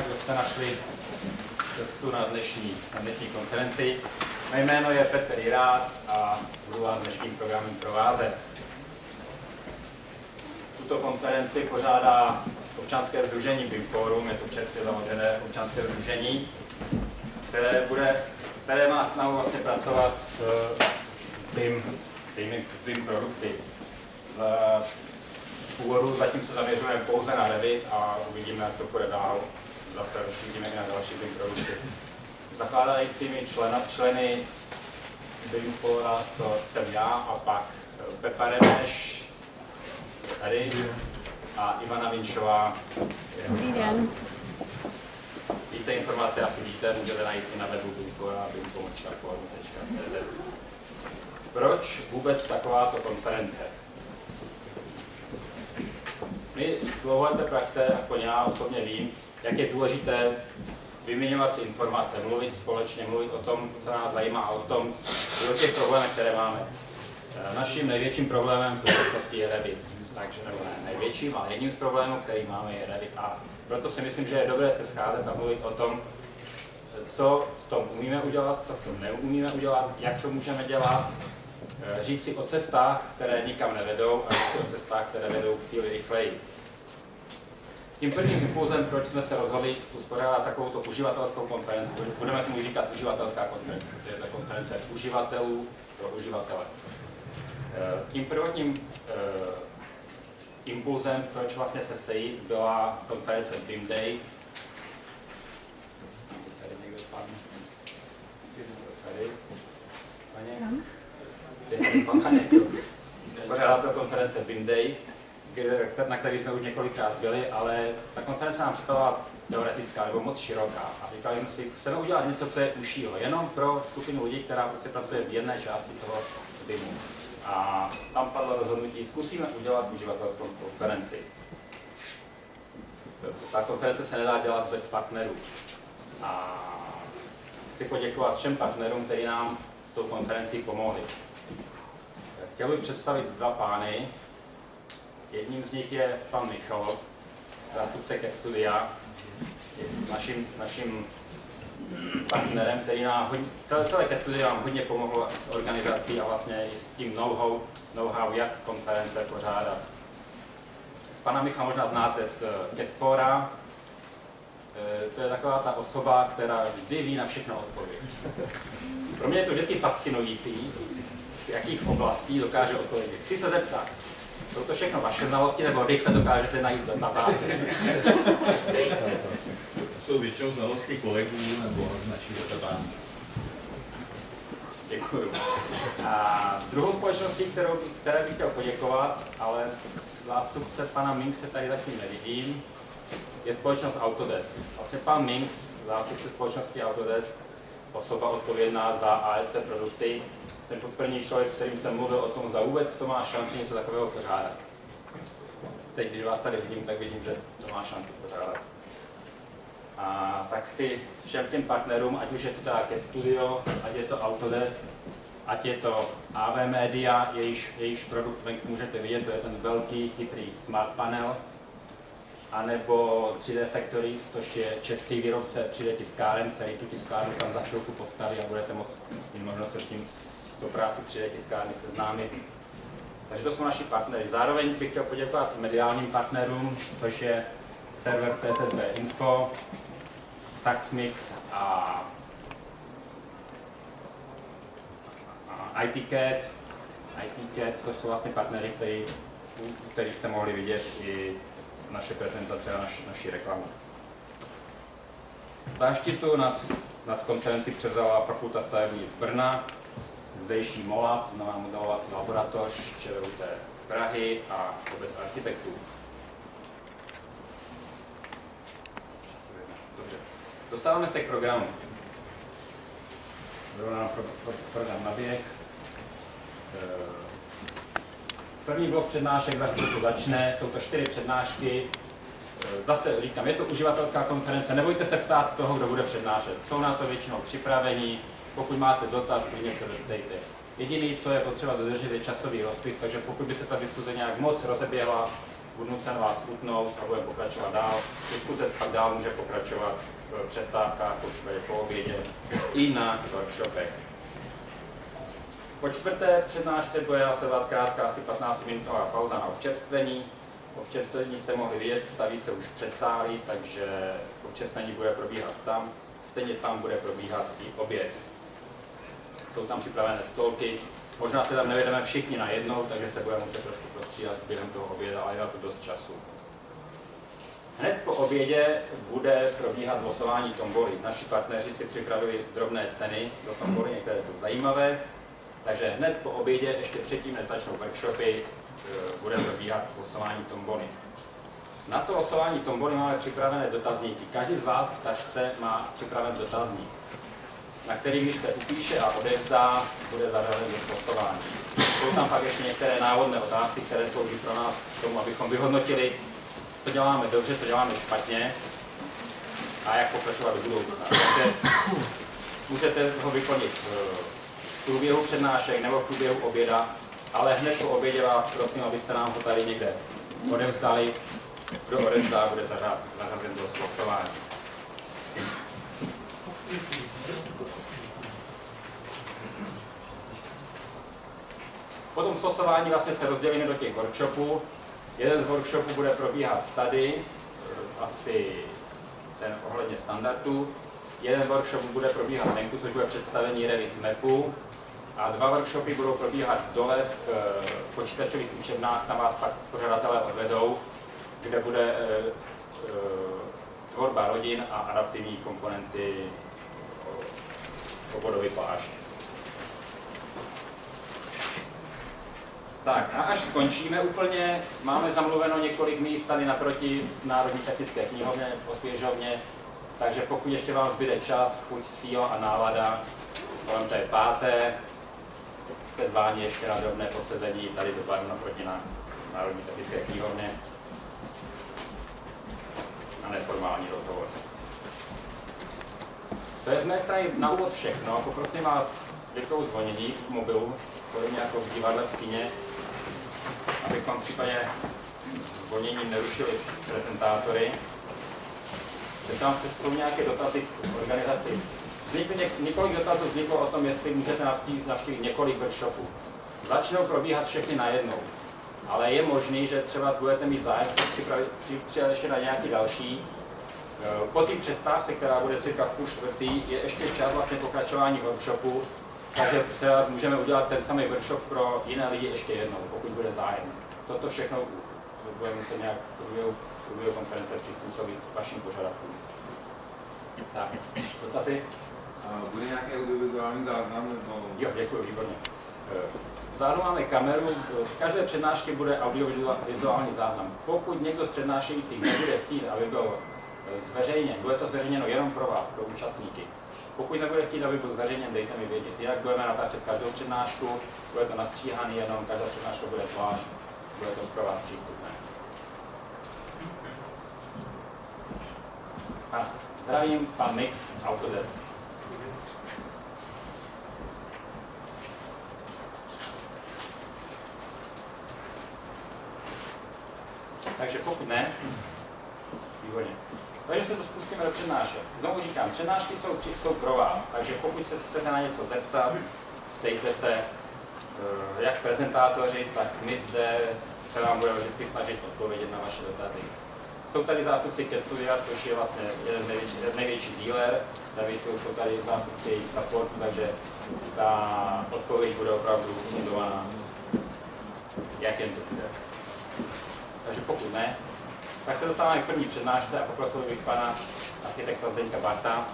kdo jste našli cestu na dnešní konferenci. Mé jméno je Petr Jirát a budu vás dnešním programem provázet. Tuto konferenci pořádá občanské sdružení BIM Forum, je to čerstvě založené občanské sdružení, které má snahu vlastně pracovat s BIM produkty. V úvodu zatím se zaměřujeme pouze na Revit a uvidíme, jak to půjde dál. Zase rozšíříme i na další BIM produkty. Zakládajícími členy BIM Fora to jsem já a pak Pepa Remeš, tady, a Ivana Vinšová. Dobrý den. Více informací asi víte, můžete najít i na webu BIMfora, bim.forum.cz. Proč vůbec takováto konference? My z dlouholeté praxe, jako já osobně vím, jak je důležité vyměňovat si informace, mluvit společně, mluvit o tom, co nás zajímá a o těch problémech, které máme. Naším největším problémem v současnosti je Revit. Takže nebo ne největším, ale jedním z problémů, který máme, je Revit. A proto si myslím, že je dobré se scházet a mluvit o tom, co v tom umíme udělat, co v tom neumíme udělat, jak to můžeme dělat, říct si o cestách, které nikam nevedou, a říct si o cestách, které vedou k cíli rychleji. Tím prvním impulzem, proč jsme se rozhodli uspořádat takovouto uživatelskou konferenci, budeme tomu říkat uživatelská konference, protože je to konference uživatelů pro uživatele. Tím prvotním impulzem, proč vlastně se sejít, byla konference BIM Day. Tady někdo spadne. Tady. Pořádala to konference BIM Day, na který jsme už několikrát byli, ale ta konference nám připadala teoretická nebo moc široká. A říkali jsme si, chceme udělat něco, co je užšího, jenom pro skupinu lidí, která prostě pracuje v jedné části toho BIMu. A tam padlo rozhodnutí, zkusíme udělat uživatelskou konferenci. Ta konference se nedá dělat bez partnerů. A chci poděkovat všem partnerům, kteří nám s tou konferencí pomohli. Chtěl bych představit dva pány. Jedním z nich je pan Michal, zástupce CAD Studia, je naším partnerem, který nám celé CAD Studio nám hodně pomohlo s organizací a vlastně i s tím know-how, jak konference pořádat. Pana Michala možná znáte z CAD Fora. To je taková ta osoba, která vždy ví na všechno odpověď. Pro mě je to vždycky fascinující, z jakých oblastí dokáže odpovědět. Chci se zeptat, jsou to všechno vaše znalosti, nebo rychle dokážete najít databázi? Jsou většinou znalosti kolegů nebo z naší databáze. Děkuju. A druhou společností, které bych chtěl poděkovat, ale zástupce pana Minkse tady zatím nevidím, je společnost Autodesk. Vlastně pan Minks, zástupce společnosti Autodesk, osoba odpovědná za AEC produkty, ten první člověk, s kterým jsem mluvil o tom, zda vůbec to má šanci něco takového pořádat. Teď, když vás tady vidím, tak vidím, že to má šanci pořádat. A tak si všem těm partnerům, ať už je to teda CAD Studio, ať je to Autodesk, ať je to AV Media, jejíž produkt venku můžete vidět, to je ten velký, chytrý smart panel, anebo 3D Factory, což je český výrobce 3D tiskáren, který tu tiskárnu tam za chvilku postaví a budete mít možnost se s tím do práci 3D tiskárny seznámit. Takže to jsou naši partneři. Zároveň bych chtěl poděkovat mediálním partnerům, což je server PSSB Info, Saxmix a ITCAD, což jsou vlastně partneři, který jste mohli vidět i naše prezentace a naši reklamu. Záštitu nad konferenci převzala Fakulta stavební z Brna, zdejší MOLAB, nová modelovací laboratoř ČVUT Prahy a obec architektů. Dobře. Dostáváme se k programu. Rovná program na běh. První blok přednášek za chvilku začne, jsou to 4 přednášky. Zase říkám, je to uživatelská konference, nebojte se ptát toho, kdo bude přednášet. Jsou na to většinou připraveni, pokud máte dotaz, klidně se zeptejte. Jediný, co je potřeba dodržet, je časový rozpis, takže pokud by se ta diskuze nějak moc rozeběhla, budu nucen vás utnout a budeme pokračovat dál. Diskuze pak dál může pokračovat v přestávkách, po obědě i na workshopech. Po čtvrté přednášce bude následovat krátká asi 15-minutová pauza na občerstvení. Občerstvení jste mohli vidět, staví se už před sálí, takže občerstvení bude probíhat tam. Stejně tam bude probíhat i oběd. Jsou tam připravené stolky. Možná se tam nevedeme všichni najednou, takže se budeme muset trošku prostřídat během toho oběda, ale je na to dost času. Hned po obědě bude probíhat losování tomboly. Naši partneři si připravili drobné ceny do tomboly, některé jsou zajímavé. Takže hned po obědě, ještě předtím, než začnou workshopy, bude probíhat losování tomboly. Na to losování tomboly máme připravené dotazníky. Každý z vás v tašce má připraven dotazník, na který, když se upíše a odevzdá, bude zařazen do losování. Jsou tam pak ještě některé návodné otázky, které slouží pro nás k tomu, abychom vyhodnotili, co děláme dobře, co děláme špatně a jak pokračovat do budoucna. Takže můžete ho vyplnit v průběhu přednášek nebo v průběhu oběda, ale hned po obědě vás prosím, abyste nám ho tady někde odevzdali. Kdo odevzdá, bude zařazen do losování. Potom slosování vlastně se rozdělíme do těch workshopů. Jeden z workshopů bude probíhat tady, asi ten ohledně standardů. Jeden workshop bude probíhat venku, což bude představení Revit mapu. A dva workshopy budou probíhat dole v počítačových učebnách, tam vás pak pořadatelé odvedou, kde bude tvorba rodin a adaptivní komponenty obvodový plášť. Tak a až skončíme úplně, máme zamluveno několik míst tady naproti Národní technické knihovně, osvěžovně, takže pokud ještě vám zbyde čas, chuť, síla a nálada, kolem té páté, jste zváni ještě na drobné posezení tady do baru naproti na Národní technické knihovně na neformální rozhovor. To je z mé strany na úvod všechno. Poprosím vás vypnout zvonění v mobilu, podobně jako v divadle v kině, abychom v případě zvoněním nerušili prezentátory. Zeptám se, jsou nějaké dotazy k organizaci. Několik dotazů vzniklo o tom, jestli můžete navštívit několik workshopů. Začnou probíhat všechny najednou, ale je možný, že třeba budete mít zájem připravit ještě na nějaký další. Po té přestávce, která bude cirka v 3:30, je ještě čas vlastně pokračování workshopu, takže třeba můžeme udělat ten samý workshop pro jiné lidi ještě jednou, pokud bude zájem. Toto všechno budeme muset nějak v průběhu konference přizpůsobit vašim požadavkům. Tak, dotazy? Bude nějaký audiovizuální záznam? Nebo... Jo, děkuji, výborně. Vzadu máme kameru, z každé přednášky bude audiovizuální záznam. Pokud někdo z přednášejících nebude chtít, aby byl zveřejněn, bude to zveřejněno jenom pro vás, pro účastníky. Pokud nebude chtít, aby byl zveřejněn, dejte mi vědět. Jinak budeme natáčet každou přednášku, bude to nastříhaný jenom, každá přednáška bude zvlášť, bude to pro vás přístupné. A zdravím, pan Mix, Autodesk. Takže pokud ne, výborně. Takže se to spustíme do přednášek. Znovu říkám, přednášky jsou pro vás, takže pokud se chcete na něco zeptat, ptejte se, jak prezentátoři, tak my zde se vám budeme vždycky snažit odpovědět na vaše dotazy. Jsou tady zástupci Ketsuya, což je vlastně jeden z největších dealer. Tady jsou tady zástupci supportu, takže ta odpověď bude opravdu fundovaná, jak jen to bude. Takže pokud ne, tak se dostáváme k první přednášce a poprosil bych pana architekta Zdeňka Barta,